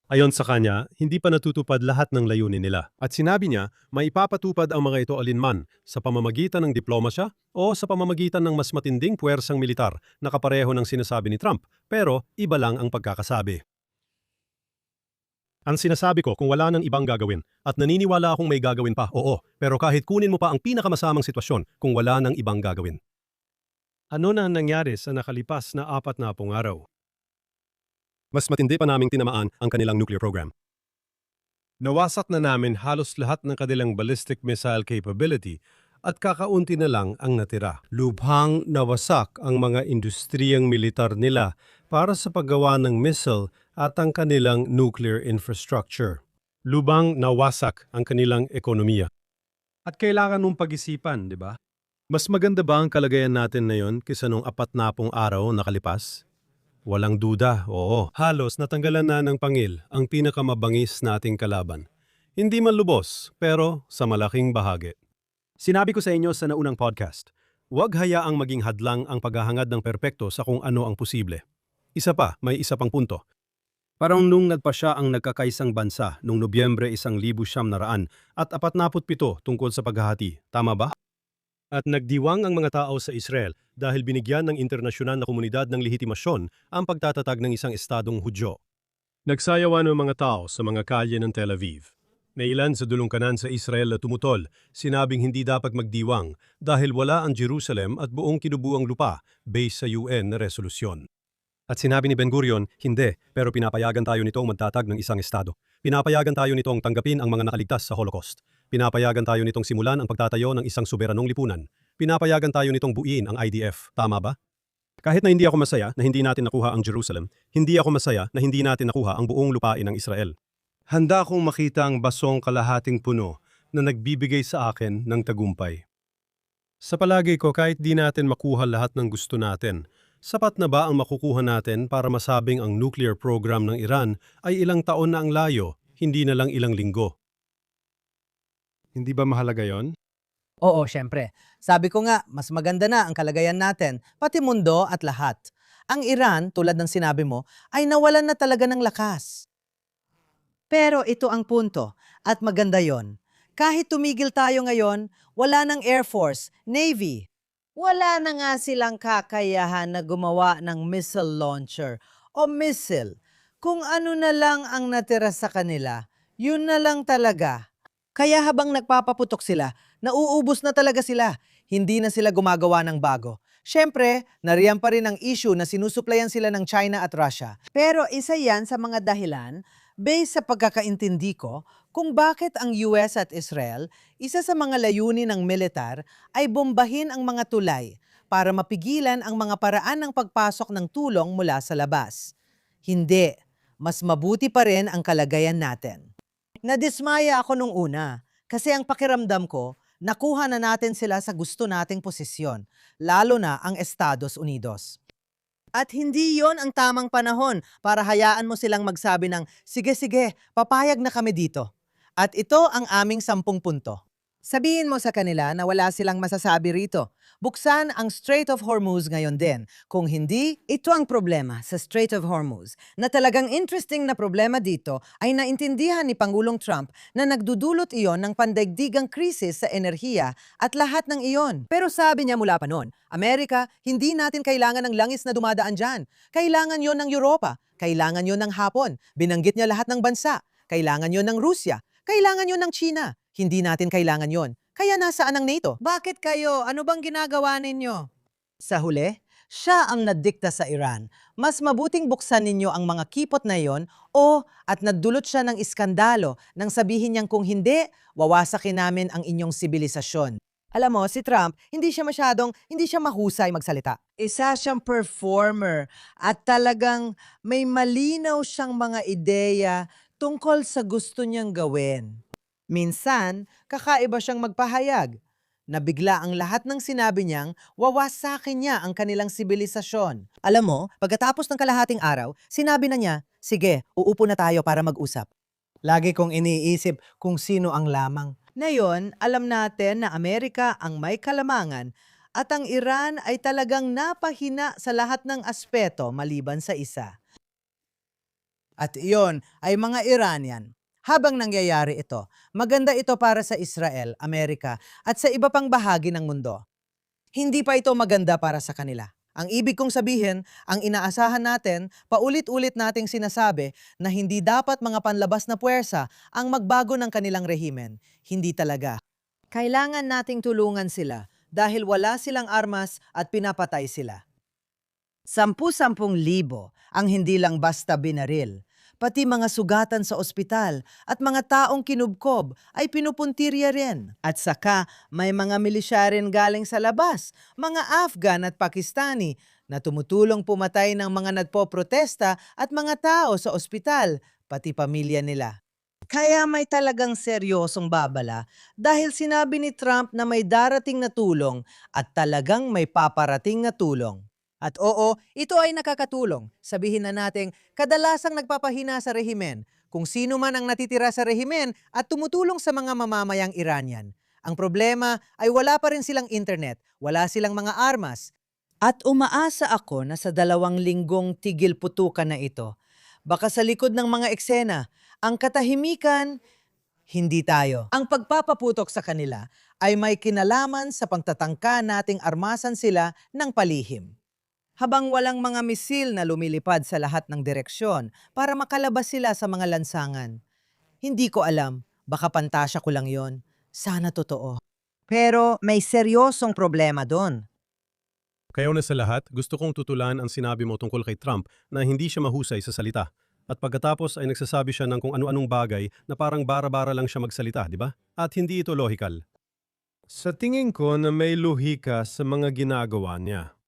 Ayon sa kanya, hindi pa natutupad lahat ng layunin nila. At sinabi niya, maipapatupad ang mga ito alinman sa pamamagitan ng diplomasya o sa pamamagitan ng mas matinding puwersang militar na kapareho ng sinasabi ni Trump, pero iba lang ang pagkakasabi. Ang sinasabi ko kung wala nang ibang gagawin at naniniwala akong may gagawin pa, oo, pero kahit kunin mo pa ang pinakamasamang sitwasyon kung wala nang ibang gagawin. Ano na nangyari sa nakalipas na 40 araw? Mas matindi pa naming tinamaan ang kanilang nuclear program. Nawasak na namin halos lahat ng kanilang ballistic missile capability at kakaunti na lang ang natira. Lubhang nawasak ang mga industriyang militar nila para sa paggawa ng missile at ang kanilang nuclear infrastructure. Lubhang nawasak ang kanilang ekonomiya. At kailangan mong pag-isipan, di ba? Mas maganda ba ang kalagayan natin ngayon kaysa nung 40 araw nakalipas? Walang duda, oo. Halos natanggalan na ng pangil ang pinakamabangis nating kalaban. Hindi man lubos, pero sa malaking bahagi. Sinabi ko sa inyo sa naunang podcast, huwag hayaang maging hadlang ang paghahangad ng perpekto sa kung ano ang posible. Isa pa, may isa pang punto. Parang nung nagpa siya ang nagkakaisang bansa noong Nobyembre 1947 at 47 tungkol sa paghahati, tama ba? At nagdiwang ang mga tao sa Israel dahil binigyan ng internasyonal na komunidad ng lehitimasyon ang pagtatatag ng isang estadong Hudyo. Nagsayawan ng mga tao sa mga kalye ng Tel Aviv. May ilan sa dulungkanan sa Israel na tumutol, sinabing hindi dapat magdiwang dahil wala ang Jerusalem at buong kinubuang lupa based sa UN na resolusyon. At sinabi ni Ben-Gurion, hindi, pero pinapayagan tayo nitong magtatag ng isang estado. Pinapayagan tayo nitong tanggapin ang mga nakaligtas sa Holocaust. Pinapayagan tayo nitong simulan ang pagtatayo ng isang soberanong lipunan. Pinapayagan tayo nitong buuin ang IDF. Tama ba? Kahit na hindi ako masaya na hindi natin nakuha ang Jerusalem, hindi ako masaya na hindi natin nakuha ang buong lupain ng Israel. Handa akong makita ang basong kalahating puno na nagbibigay sa akin ng tagumpay. Sa palagi ko, kahit di natin makuha lahat ng gusto natin, sapat na ba ang makukuha natin para masabing ang nuclear program ng Iran ay ilang taon na ang layo, hindi na lang ilang linggo? Hindi ba mahalaga yon? Oo, syempre. Sabi ko nga, mas maganda na ang kalagayan natin, pati mundo at lahat. Ang Iran, tulad ng sinabi mo, ay nawalan na talaga ng lakas. Pero ito ang punto, at maganda yon. Kahit tumigil tayo ngayon, wala ng Air Force, Navy. Wala na nga silang kakayahan na gumawa ng missile launcher o missile. Kung ano na lang ang natira sa kanila, yun na lang talaga. Kaya habang nagpapaputok sila, nauubos na talaga sila. Hindi na sila gumagawa ng bago. Siyempre, nariyan pa rin ang issue na sinusuplayan sila ng China at Russia. Pero isa yan sa mga dahilan, based sa pagkakaintindi ko, kung bakit ang US at Israel, isa sa mga layunin ng militar ay bombahin ang mga tulay para mapigilan ang mga paraan ng pagpasok ng tulong mula sa labas. Hindi. Mas mabuti pa rin ang kalagayan natin. Nadismaya ako nung una kasi ang pakiramdam ko, nakuha na natin sila sa gusto nating posisyon, lalo na ang Estados Unidos. At hindi yon ang tamang panahon para hayaan mo silang magsabi ng, sige, papayag na kami dito. At ito ang aming 10 punto. Sabihin mo sa kanila na wala silang masasabi rito. Buksan ang Strait of Hormuz ngayon din. Kung hindi, ito ang problema sa Strait of Hormuz. Na talagang interesting na problema dito ay naintindihan ni Pangulong Trump na nagdudulot iyon ng pandaigdigang krisis sa enerhiya at lahat ng iyon. Pero sabi niya mula pa noon, Amerika, hindi natin kailangan ng langis na dumadaan dyan. Kailangan yon ng Europa. Kailangan yon ng Hapon. Binanggit niya lahat ng bansa. Kailangan yon ng Rusya. Kailangan yon ng China. Hindi natin kailangan yon. Kaya nasaan ang NATO? Bakit kayo? Ano bang ginagawa ninyo? Sa huli, siya ang naddikta sa Iran. Mas mabuting buksan ninyo ang mga kipot na yon at nagdulot siya ng iskandalo nang sabihin niyang kung hindi, wawasakin namin ang inyong sibilisasyon. Alam mo, si Trump, hindi siya mahusay magsalita. Isa siyang performer at talagang may malinaw siyang mga ideya tungkol sa gusto niyang gawin. Minsan, kakaiba siyang magpahayag. Nabigla ang lahat ng sinabi niyang wawasakin niya ang kanilang sibilisasyon. Alam mo, pagkatapos ng kalahating araw, sinabi na niya, sige, uupo na tayo para mag-usap. Lagi kong iniisip kung sino ang lamang. Ngayon, alam natin na Amerika ang may kalamangan at ang Iran ay talagang napahina sa lahat ng aspeto maliban sa isa. At iyon ay mga Iranian. Habang nangyayari ito, maganda ito para sa Israel, Amerika at sa iba pang bahagi ng mundo. Hindi pa ito maganda para sa kanila. Ang ibig kong sabihin, ang inaasahan natin, paulit-ulit nating sinasabi na hindi dapat mga panlabas na puwersa ang magbago ng kanilang rehimen. Hindi talaga. Kailangan nating tulungan sila dahil wala silang armas at pinapatay sila. 10,000 ang hindi lang basta binaril. Pati mga sugatan sa ospital at mga taong kinubkob ay pinupuntirya rin. At saka may mga milisya rin galing sa labas, mga Afghan at Pakistani na tumutulong pumatay ng mga nagpoprotesta at mga tao sa ospital, pati pamilya nila. Kaya may talagang seryosong babala dahil sinabi ni Trump na may darating na tulong at talagang may paparating na tulong. At oo, ito ay nakakatulong. Sabihin na nating kadalasang nagpapahina sa rehimen kung sino man ang natitira sa rehimen at tumutulong sa mga mamamayang Iranian. Ang problema ay wala pa rin silang internet, wala silang mga armas. At umaasa ako na sa 2 linggong tigil putukan na ito, baka sa likod ng mga eksena, ang katahimikan, hindi tayo. Ang pagpapaputok sa kanila ay may kinalaman sa pagtatangka nating armasan sila ng palihim. Habang walang mga misil na lumilipad sa lahat ng direksyon para makalabas sila sa mga lansangan. Hindi ko alam, baka pantasya ko lang yon. Sana totoo. Pero may seryosong problema doon. Kaya una sa lahat, gusto kong tutulan ang sinabi mo tungkol kay Trump na hindi siya mahusay sa salita. At pagkatapos ay nagsasabi siya ng kung ano-anong bagay na parang bara-bara lang siya magsalita, di ba? At hindi ito logical. Sa tingin ko na may lohika sa mga ginagawa niya.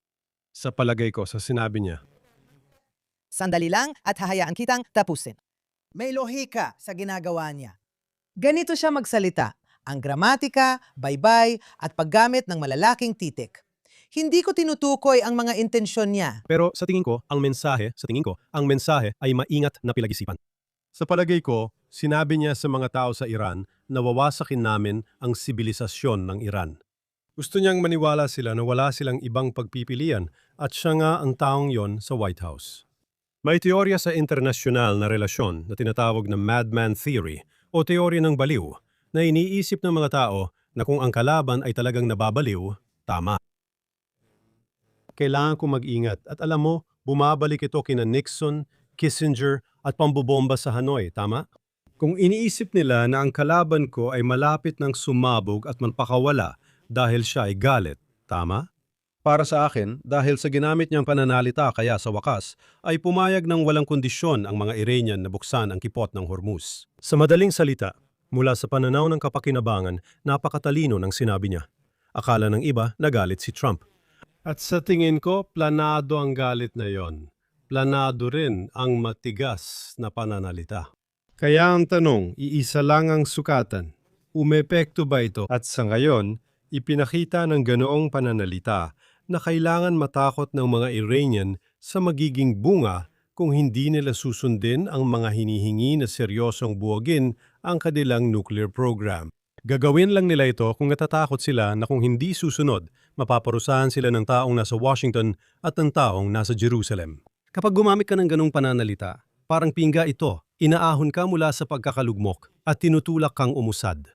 Sa palagay ko, sa sinabi niya. Sandali lang at hahayaan kitang tapusin. May lohika sa ginagawa niya. Ganito siya magsalita, ang gramatika, baybay at paggamit ng malalaking titik. Hindi ko tinutukoy ang mga intensyon niya. Pero sa tingin ko, ang mensahe ay maingat na pinag-isipan. Sa palagay ko, sinabi niya sa mga tao sa Iran na wawasakin namin ang sibilisasyon ng Iran. Gusto niyang maniwala sila na wala silang ibang pagpipilian at siya nga ang taong yon sa White House. May teorya sa internasyonal na relasyon na tinatawag na madman theory o teorya ng baliw na iniisip ng mga tao na kung ang kalaban ay talagang nababaliw, tama. Kailangan kong mag-ingat at alam mo, bumabalik ito kina Nixon, Kissinger at pambobomba sa Hanoi, tama? Kung iniisip nila na ang kalaban ko ay malapit ng sumabog at magpakawala dahil siya ay galit, tama? Para sa akin, dahil sa ginamit niyang pananalita kaya sa wakas, ay pumayag ng walang kondisyon ang mga Iranian na buksan ang kipot ng Hormuz. Sa madaling salita, mula sa pananaw ng kapakinabangan, napakatalino ng sinabi niya. Akala ng iba, nagalit si Trump. At sa tingin ko, planado ang galit na yon. planado rin ang matigas na pananalita. Kaya ang tanong, iisa lang ang sukatan. Umepekto ba ito? At sa ngayon, ipinakita ng ganoong pananalita na kailangan matakot ng mga Iranian sa magiging bunga kung hindi nila susundin ang mga hinihingi na seryosong buwagin ang kanilang nuclear program. Gagawin lang nila ito kung natatakot sila na kung hindi susunod, mapaparusahan sila ng taong nasa Washington at ng taong nasa Jerusalem. Kapag gumamit ka ng ganong pananalita, parang pingga ito, inaahon ka mula sa pagkakalugmok at tinutulak kang umusad.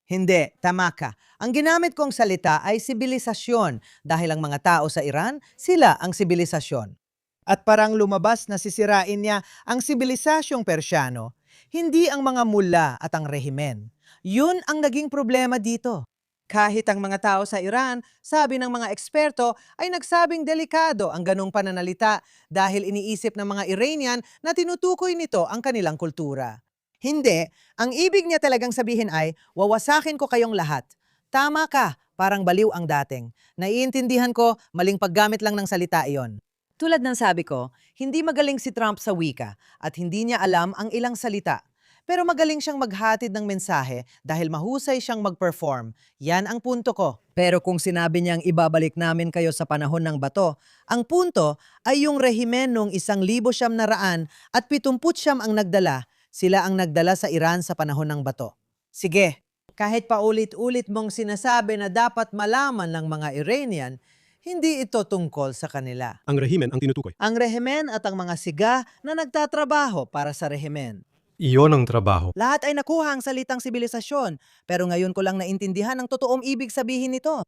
Hindi, tama ka. Ang ginamit kong salita ay sibilisasyon dahil ang mga tao sa Iran, sila ang sibilisasyon. At parang lumabas na sisirain niya ang sibilisasyong Persyano, hindi ang mga mula at ang rehimen. Yun ang naging problema dito. Kahit ang mga tao sa Iran, sabi ng mga eksperto, ay nagsabing delikado ang ganong pananalita dahil iniisip ng mga Iranian na tinutukoy nito ang kanilang kultura. Hindi, ang ibig niya talagang sabihin ay, wawasakin ko kayong lahat. Tama ka, parang baliw ang dating. Naiintindihan ko, maling paggamit lang ng salita iyon. Tulad ng sabi ko, hindi magaling si Trump sa wika at hindi niya alam ang ilang salita. Pero magaling siyang maghatid ng mensahe dahil mahusay siyang mag-perform. Yan ang punto ko. Pero kung sinabi niyang ibabalik namin kayo sa panahon ng bato, ang punto ay yung rehimen noong 1970 at 79 ang nagdala. Sila ang nagdala sa Iran sa panahon ng bato. Sige, kahit paulit-ulit mong sinasabi na dapat malaman ng mga Iranian, hindi ito tungkol sa kanila. Ang rehimen ang tinutukoy. Ang rehimen at ang mga siga na nagtatrabaho para sa rehimen. Iyon ang trabaho. Lahat ay nakuha ang salitang sibilisasyon, pero ngayon ko lang naintindihan ang totoong ibig sabihin nito.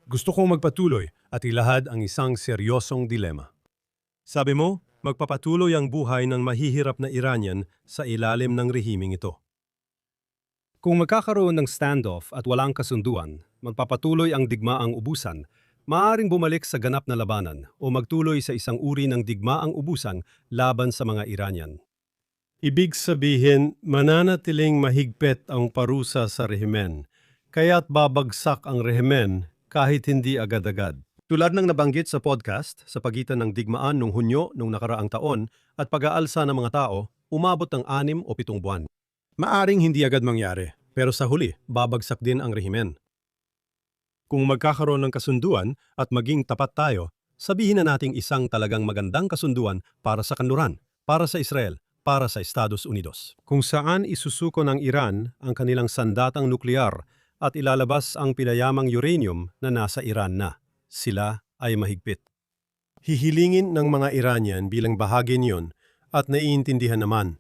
Gusto kong magpatuloy at ilahad ang isang seryosong dilema. Sabi mo, magpapatuloy ang buhay ng mahihirap na Iranian sa ilalim ng rehimeng ito. Kung magkakaroon ng standoff at walang kasunduan, magpapatuloy ang digmaang ubusan, maaaring bumalik sa ganap na labanan o magtuloy sa isang uri ng digmaang ubusan laban sa mga Iranian. Ibig sabihin, mananatiling mahigpit ang parusa sa rehimen, kaya't babagsak ang rehimen kahit hindi agad-agad. Tulad ng nabanggit sa podcast, sa pagitan ng digmaan noong Hunyo noong nakaraang taon at pag-aalsa ng mga tao, umabot ng 6 o 7 buwan. Maaring hindi agad mangyari, pero sa huli, babagsak din ang rehimen. Kung magkakaroon ng kasunduan at maging tapat tayo, sabihin na nating isang talagang magandang kasunduan para sa kanluran, para sa Israel, para sa Estados Unidos. Kung saan isusuko ng Iran ang kanilang sandatang nuklear at ilalabas ang pinayamang uranium na nasa Iran na. Sila ay mahigpit. Hihilingin ng mga Iranian bilang bahagi niyon at naiintindihan naman,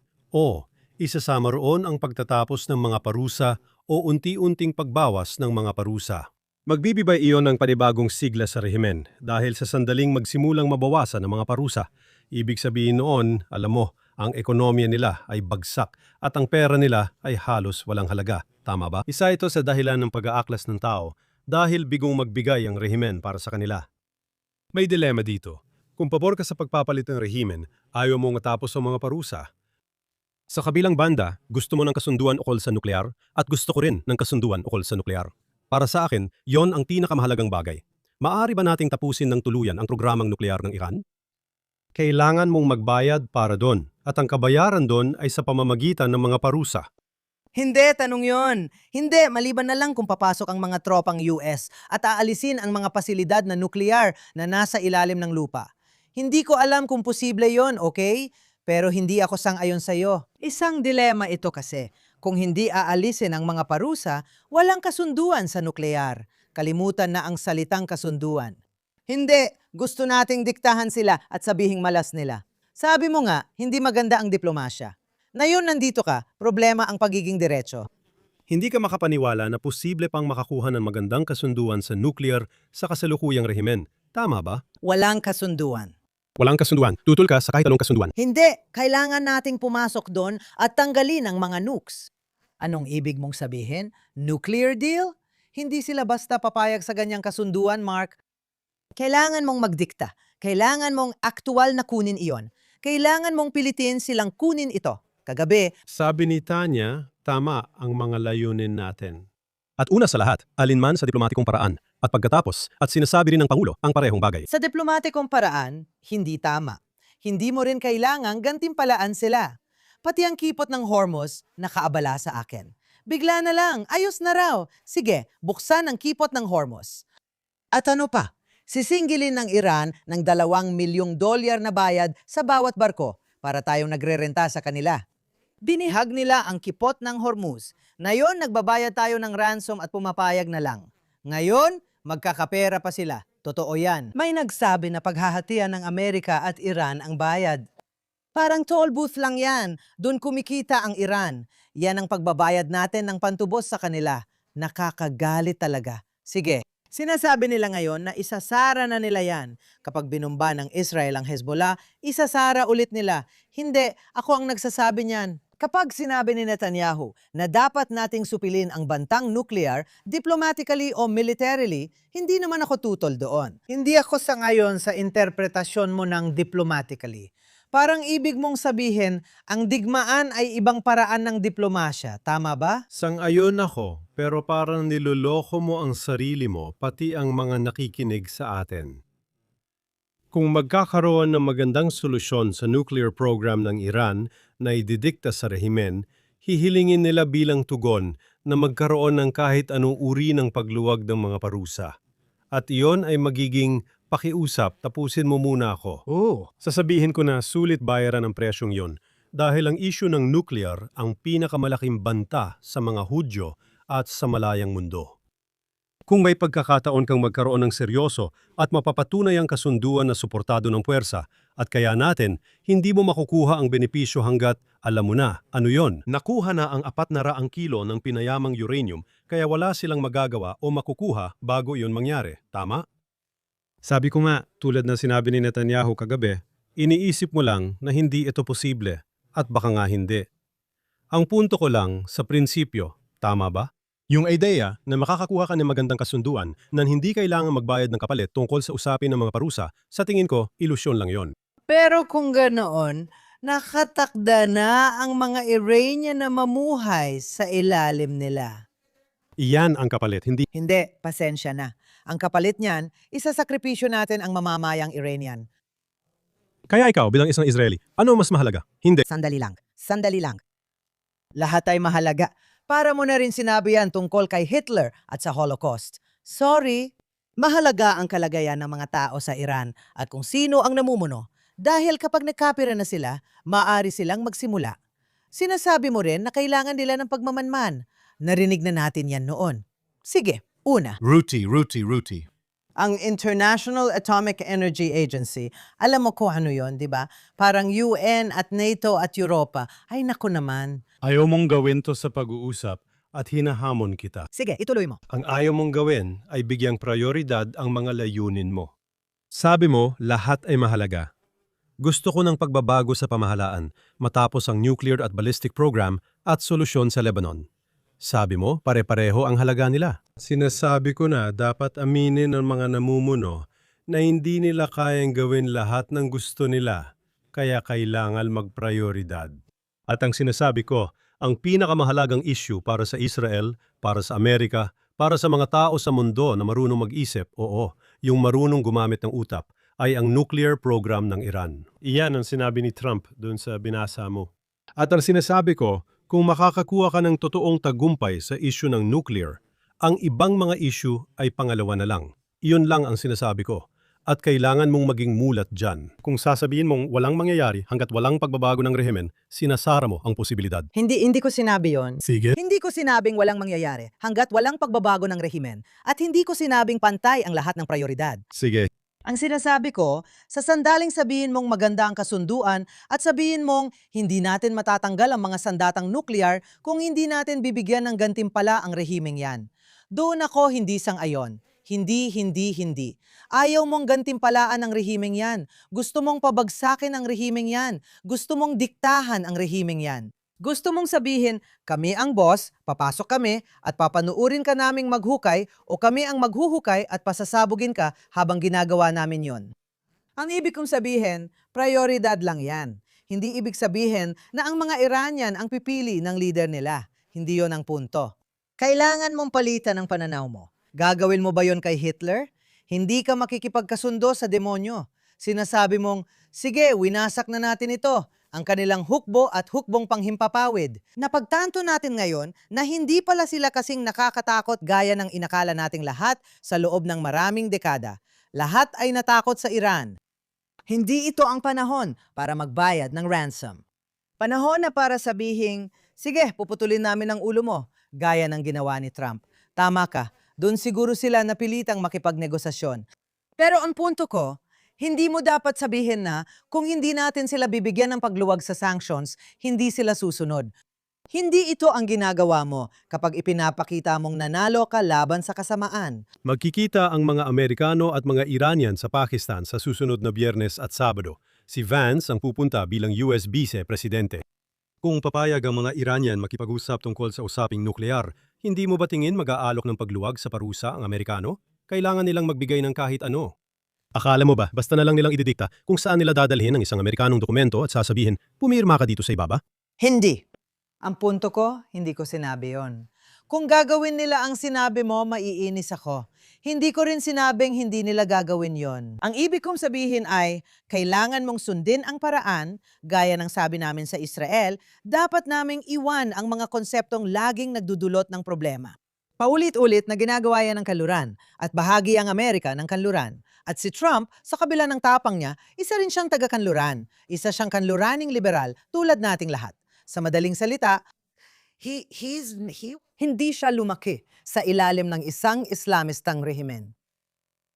isasama roon ang pagtatapos ng mga parusa o unti-unting pagbawas ng mga parusa. Magbibigay iyon ng panibagong sigla sa rehimen dahil sa sandaling magsimulang mabawasan ang mga parusa. Ibig sabihin noon, alam mo, ang ekonomiya nila ay bagsak at ang pera nila ay halos walang halaga. Tama ba? Isa ito sa dahilan ng pag-aaklas ng tao dahil bigong magbigay ang rehimen para sa kanila. May dilema dito. Kung pabor ka sa pagpapalit ng rehimen, ayaw mong matapos ang mga parusa. Sa kabilang banda, gusto mo ng kasunduan ukol sa nuklear at gusto ko rin ng kasunduan ukol sa nuklear. Para sa akin, yon ang pinakamahalagang bagay. Maaari ba nating tapusin ng tuluyan ang programang nuklear ng Iran? Kailangan mong magbayad para doon at ang kabayaran doon ay sa pamamagitan ng mga parusa. Hindi, tanong yon. Hindi, maliban na lang kung papasok ang mga tropang US at aalisin ang mga pasilidad na nuklear na nasa ilalim ng lupa. Hindi ko alam kung posible yon, okay? Pero hindi ako sang-ayon sa'yo. Isang dilema ito kasi. Kung hindi aalisin ang mga parusa, walang kasunduan sa nuklear. Kalimutan na ang salitang kasunduan. Hindi, gusto nating diktahan sila at sabihing malas nila. Sabi mo nga, hindi maganda ang diplomasya. Ngayon nandito ka, problema ang pagiging diretso. Hindi ka makapaniwala na posible pang makakuha ng magandang kasunduan sa nuclear sa kasalukuyang rehimen. Tama ba? Walang kasunduan. Walang kasunduan. Tutol ka sa kahit anong kasunduan. Hindi, kailangan nating pumasok doon at tanggalin ang mga nukes. Anong ibig mong sabihin? Nuclear deal? Hindi sila basta papayag sa ganyang kasunduan, Mark. Kailangan mong magdikta. Kailangan mong aktual na kunin iyon. Kailangan mong pilitin silang kunin ito. Kagabi, Sabi ni Tanya, tama ang mga layunin natin. At una sa lahat, alinman sa diplomatikong paraan. At pagkatapos, at sinasabi rin ng Pangulo ang parehong bagay. sa diplomatikong paraan, hindi tama. hindi mo rin kailangang gantimpalaan sila. Pati ang kipot ng Hormuz, nakaabala sa akin. Bigla na lang, ayos na raw. Sige, buksan ang kipot ng Hormuz. At ano pa? Sisingilin ng Iran ng $2 milyong na bayad sa bawat barko para tayong nagrerenta sa kanila. Binihag nila ang kipot ng Hormuz. Ngayon, nagbabayad tayo ng ransom at pumapayag na lang. Ngayon, magkakapera pa sila. Totoo yan. May nagsabi na paghahatian ng Amerika at Iran ang bayad. Parang toll booth lang yan. Doon kumikita ang Iran. Yan ang pagbabayad natin ng pantubos sa kanila. Nakakagalit talaga. Sige, sinasabi nila ngayon na isasara na nila yan. Kapag binumba ng Israel ang Hezbollah, isasara ulit nila. Hindi, ako ang nagsasabi niyan. Kapag sinabi ni Netanyahu na dapat nating supilin ang bantang nuclear, diplomatically o militarily, hindi naman ako tutol doon. Hindi ako sangayon sa interpretasyon mo ng diplomatically. Parang ibig mong sabihin, ang digmaan ay ibang paraan ng diplomasya. Tama ba? Sang-ayon ako, pero parang niloloko mo ang sarili mo, pati ang mga nakikinig sa atin. Kung magkakaroon ng magandang solusyon sa nuclear program ng Iran na ididikta sa rehimen, hihilingin nila bilang tugon na magkaroon ng kahit anong uri ng pagluwag ng mga parusa. At iyon ay magiging pakiusap, tapusin mo muna ako. Sasabihin ko na sulit bayaran ang presyong yon dahil ang issue ng nuclear ang pinakamalaking banta sa mga Hudyo at sa malayang mundo. Kung may pagkakataon kang magkaroon ng seryoso at mapapatunay ang kasunduan na suportado ng puwersa at kaya natin, hindi mo makukuha ang benepisyo hanggat, alam mo na, ano yon? Nakuha na ang 400 kilo ng pinayamang uranium kaya wala silang magagawa o makukuha bago iyon mangyari. Tama? Sabi ko nga, tulad na sinabi ni Netanyahu kagabi, iniisip mo lang na hindi ito posible at baka nga hindi. Ang punto ko lang sa prinsipyo, tama ba? Yung ideya na makakakuha ka ng magandang kasunduan na hindi kailangan magbayad ng kapalit tungkol sa usapin ng mga parusa, sa tingin ko, ilusyon lang yon. Pero kung ganoon, nakatakda na ang mga Iranian na mamuhay sa ilalim nila. Iyan ang kapalit, hindi. Hindi, pasensya na. Ang kapalit niyan, isasakripisyo natin ang mamamayang Iranian. Kaya ikaw bilang isang Israeli, ano mas mahalaga? Hindi. Sandali lang, sandali lang. Lahat ay mahalaga. Para mo na rin sinabi yan tungkol kay Hitler at sa Holocaust. Sorry, mahalaga ang kalagayan ng mga tao sa Iran at kung sino ang namumuno. Dahil kapag nagkapira na sila, maaari silang magsimula. Sinasabi mo rin na kailangan nila ng pagmamanman. Narinig na natin yan noon. Sige, una. Ruti. Ang International Atomic Energy Agency, alam mo kung ano yon, di ba? Parang UN at NATO at Europa. Ay nako naman. Ayaw mong gawin to sa pag-uusap at hinahamon kita. Sige, ituloy mo. Ang ayaw mong gawin ay bigyang prioridad ang mga layunin mo. Sabi mo, lahat ay mahalaga. Gusto ko ng pagbabago sa pamahalaan matapos ang nuclear at ballistic program at solusyon sa Lebanon. Sabi mo, pare-pareho ang halaga nila. Sinasabi ko na dapat aminin ng mga namumuno na hindi nila kayang gawin lahat ng gusto nila, kaya kailangan magprioridad. At ang sinasabi ko, ang pinakamahalagang issue para sa Israel, para sa Amerika, para sa mga tao sa mundo na marunong mag-isip, oo, yung marunong gumamit ng utak, ay ang nuclear program ng Iran. Iyan ang sinabi ni Trump doon sa binasa mo. At ang sinasabi ko, kung makakakuha ka ng totoong tagumpay sa issue ng nuclear, ang ibang mga issue ay pangalawa na lang. Iyon lang ang sinasabi ko. At kailangan mong maging mulat dyan. Kung sasabihin mong walang mangyayari hanggat walang pagbabago ng rehimen, sinasara mo ang posibilidad. Hindi ko sinabi yon. Sige. Hindi ko sinabing walang mangyayari hanggat walang pagbabago ng rehimen at hindi ko sinabing pantay ang lahat ng prioridad. Sige. Ang sinasabi ko, sa sandaling sabihin mong maganda ang kasunduan at sabihin mong hindi natin matatanggal ang mga sandatang nuklear kung hindi natin bibigyan ng gantimpala ang rehimeng yan. Doon ako hindi sang-ayon. Hindi. Ayaw mong gantimpalaan ang rehimeng yan. Gusto mong pabagsakin ang rehimeng yan. Gusto mong diktahan ang rehimeng yan. Gusto mong sabihin, kami ang boss, papasok kami, at papanuurin ka naming maghukay o kami ang maghuhukay at pasasabugin ka habang ginagawa namin yon. Ang ibig kong sabihin, prioridad lang yan. Hindi ibig sabihin na ang mga Iranian ang pipili ng leader nila. Hindi yon ang punto. Kailangan mong palitan ang pananaw mo. Gagawin mo ba yon kay Hitler? Hindi ka makikipagkasundo sa demonyo. Sinasabi mong, sige, winasak na natin ito, ang kanilang hukbo at hukbong panghimpapawid. Napagtanto natin ngayon na hindi pala sila kasing nakakatakot gaya ng inakala nating lahat sa loob ng maraming dekada. Lahat ay natakot sa Iran. Hindi ito ang panahon para magbayad ng ransom. Panahon na para sabihing, sige, puputulin namin ang ulo mo, gaya ng ginawa ni Trump. Tama ka, doon siguro sila napilitang makipagnegosasyon. Pero ang punto ko, hindi mo dapat sabihin na kung hindi natin sila bibigyan ng pagluwag sa sanctions, hindi sila susunod. Hindi ito ang ginagawa mo kapag ipinapakita mong nanalo ka laban sa kasamaan. Magkikita ang mga Amerikano at mga Iranian sa Pakistan sa susunod na Biyernes at Sabado. Si Vance ang pupunta bilang US Vice Presidente. Kung papayag ang mga Iranian makipag-usap tungkol sa usaping nuklear, hindi mo ba tingin mag-aalok ng pagluwag sa parusa ang Amerikano? Kailangan nilang magbigay ng kahit ano. Akala mo ba, basta na lang nilang ididikta kung saan nila dadalhin ang isang Amerikanong dokumento at sasabihin, pumirma ka dito sa ibaba? Hindi. Ang punto ko, hindi ko sinabi yon. Kung gagawin nila ang sinabi mo, maiinis ako. Hindi ko rin sinabing hindi nila gagawin yon. Ang ibig kong sabihin ay, kailangan mong sundin ang paraan, gaya ng sabi namin sa Israel, dapat naming iwan ang mga konseptong laging nagdudulot ng problema. Paulit-ulit na ginagawa yan ng kanluran at bahagi ang Amerika ng kanluran. At si Trump, sa kabila ng tapang niya, isa rin siyang taga-kanluran. Isa siyang kanluraning liberal tulad nating lahat. Sa madaling salita, hindi siya lumaki sa ilalim ng isang Islamistang rehimen.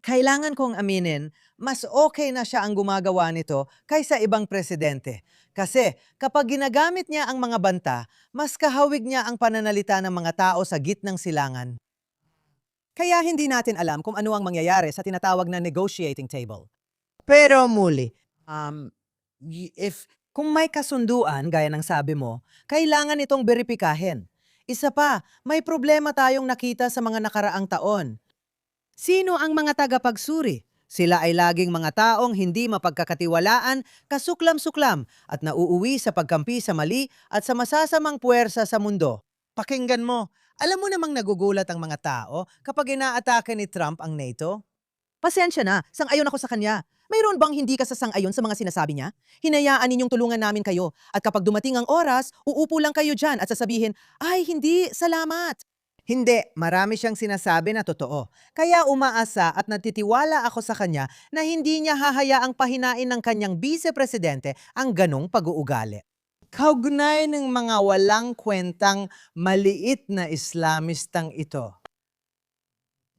Kailangan kong aminin, mas okay na siya ang gumagawa nito kaysa ibang presidente. Kasi kapag ginagamit niya ang mga banta, mas kahawig niya ang pananalita ng mga tao sa gitnang silangan. Kaya hindi natin alam kung ano ang mangyayari sa tinatawag na negotiating table. Pero muli, kung may kasunduan, gaya ng sabi mo, kailangan itong beripikahin. Isa pa, may problema tayong nakita sa mga nakaraang taon. Sino ang mga tagapagsuri? Sila ay laging mga taong hindi mapagkakatiwalaan, kasuklam-suklam at nauuwi sa pagkampi sa mali at sa masasamang puwersa sa mundo. Pakinggan mo, alam mo namang nagugulat ang mga tao kapag inaatake ni Trump ang NATO? Pasensya na, sang-ayon ako sa kanya. Mayroon bang hindi ka sasang-ayon sa mga sinasabi niya? Hinayaan ninyong tulungan namin kayo at kapag dumating ang oras, uupo lang kayo dyan at sasabihin, ay hindi, salamat. Hindi, marami siyang sinasabi na totoo. Kaya umaasa at natitiwala ako sa kanya na hindi niya hahayaang pahinain ng kanyang vice-presidente ang ganong pag-uugali. Kaugnay ng mga walang kwentang maliit na Islamistang ito.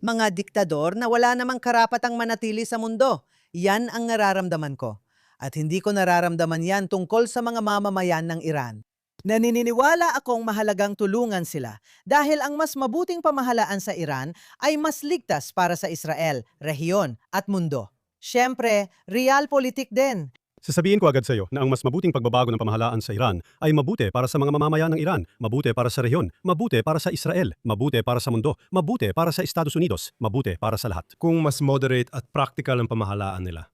Mga diktador na wala namang karapatang manatili sa mundo. Yan ang nararamdaman ko. At hindi ko nararamdaman yan tungkol sa mga mamamayan ng Iran. Naniniwala akong mahalagang tulungan sila dahil ang mas mabuting pamahalaan sa Iran ay mas ligtas para sa Israel, rehiyon at mundo. Siyempre, realpolitik din. Sasabihin ko agad sa iyo na ang mas mabuting pagbabago ng pamahalaan sa Iran ay mabuti para sa mga mamamayan ng Iran, mabuti para sa rehiyon, mabuti para sa Israel, mabuti para sa mundo, mabuti para sa Estados Unidos, mabuti para sa lahat. Kung mas moderate at practical ang pamahalaan nila.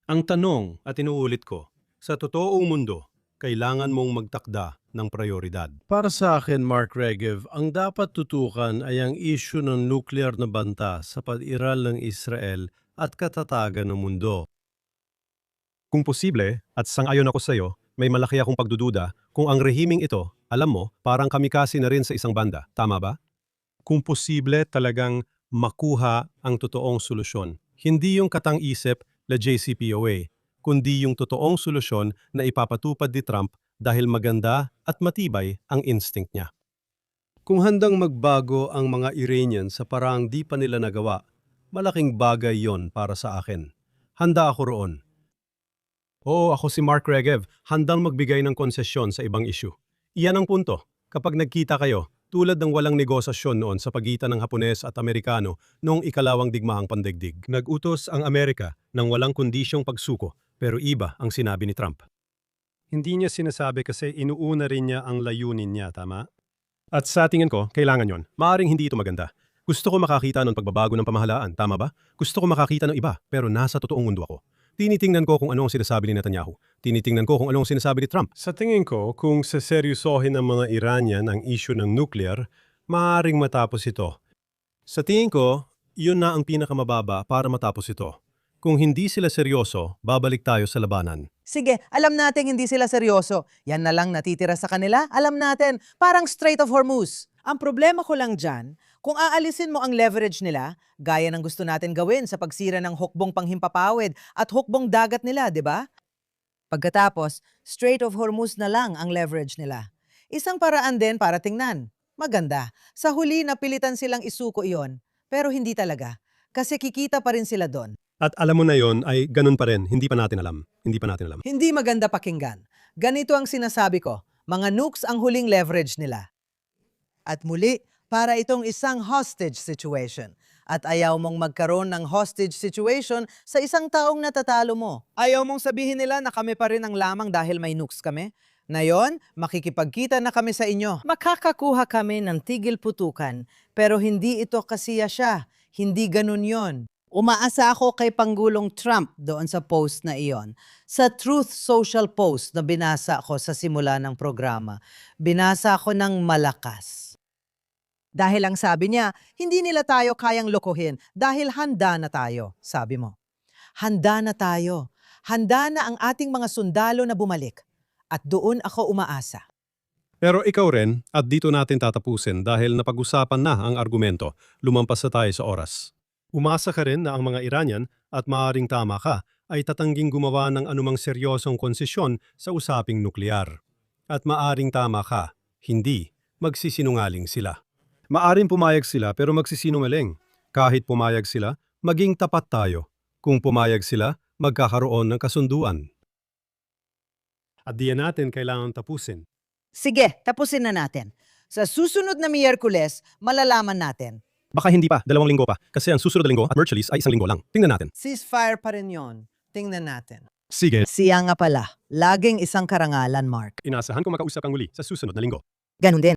Ang tanong at inuulit ko, sa totoong mundo, kailangan mong magtakda ng prioridad. Para sa akin, Mark Regev, ang dapat tutukan ay ang issue ng nuclear na banta sa pag-iral ng Israel at katatagan ng mundo. Kung posible, at sang-ayon ako sa iyo, may malaki akong pagdududa kung ang rehiming ito, alam mo, parang kamikasi na rin sa isang banda. Tama ba? Kung posible talagang makuha ang totoong solusyon. Hindi yung katang-isip na JCPOA, kundi yung totoong solusyon na ipapatupad ni Trump dahil maganda at matibay ang instinct niya. Kung handang magbago ang mga Iranian sa paraang di pa nila nagawa, malaking bagay yon para sa akin. Handa ako roon. Oo, ako si Mark Regev, handang magbigay ng konsesyon sa ibang issue. Iyan ang punto. Kapag nagkita kayo, tulad ng walang negosasyon noon sa pagitan ng Hapones at Amerikano noong ikalawang digmaang pandaigdig. Nag-utos ang Amerika ng walang kondisyong pagsuko, pero iba ang sinabi ni Trump. Hindi niya sinasabi kasi inuuna rin niya ang layunin niya, tama? At sa tingin ko, kailangan yon. Maaring hindi ito maganda. Gusto ko makakita ng pagbabago ng pamahalaan, tama ba? Gusto ko makakita ng iba, pero nasa totoong mundo ako. Tinitingnan ko kung ano ang sinasabi ni Netanyahu. Tinitingnan ko kung ano ang sinasabi ni Trump. Sa tingin ko, kung seseryosohin ng mga Iranian ang issue ng nuclear, maaaring matapos ito. Sa tingin ko, yun na ang pinakamababa para matapos ito. Kung hindi sila seryoso, babalik tayo sa labanan. Sige, alam natin hindi sila seryoso. Yan na lang natitira sa kanila. Alam natin, parang Strait of Hormuz. Ang problema ko lang dyan, kung aalisin mo ang leverage nila, gaya ng gusto natin gawin sa pagsira ng hukbong panghimpapawid at hukbong dagat nila, di ba? Pagkatapos, Strait of Hormuz na lang ang leverage nila. Isang paraan din para tingnan. Maganda. Sa huli, napilitan silang isuko iyon. Pero hindi talaga. Kasi kikita pa rin sila doon. At alam mo na yon ay ganun pa rin, hindi pa natin alam. Hindi pa natin alam. Hindi maganda pakinggan. Ganito ang sinasabi ko, mga nukes ang huling leverage nila. At muli, para itong isang hostage situation. At ayaw mong magkaroon ng hostage situation sa isang taong natatalo mo. Ayaw mong sabihin nila na kami pa rin ang lamang dahil may nukes kami. Ngayon, makikipagkita na kami sa inyo. Makakakuha kami ng tigil putukan, pero hindi ito kasiya siya. Hindi ganun yon. Umaasa ako kay Pangulong Trump doon sa post na iyon. Sa Truth Social post na binasa ko sa simula ng programa, binasa ko ng malakas. Dahil ang sabi niya, hindi nila tayo kayang lokohin dahil handa na tayo, sabi mo. Handa na tayo. Handa na ang ating mga sundalo na bumalik. At doon ako umaasa. Pero ikaw rin, at dito natin tatapusin dahil napag-usapan na ang argumento, lumampas na tayo sa oras. Umasa ka rin na ang mga Iranian, at maaring tama ka, ay tatangging gumawa ng anumang seryosong konsesyon sa usaping nuklear. At maaring tama ka, hindi, magsisinungaling sila. Maaring pumayag sila pero magsisinungaling. Kahit pumayag sila, maging tapat tayo. Kung pumayag sila, magkakaroon ng kasunduan. At diyan natin kailangan tapusin. Sige, tapusin na natin. Sa susunod na Miyerkules, malalaman natin. Baka hindi pa, 2 linggo pa, kasi ang susunod na linggo at Merch ay 1 linggo lang. Tingnan natin. Ceasefire pa rin yon. Tingnan natin. Sige, Siya nga pala, laging isang karangalan, Mark. inasahan ko makausap kang muli sa susunod na linggo. Ganun din.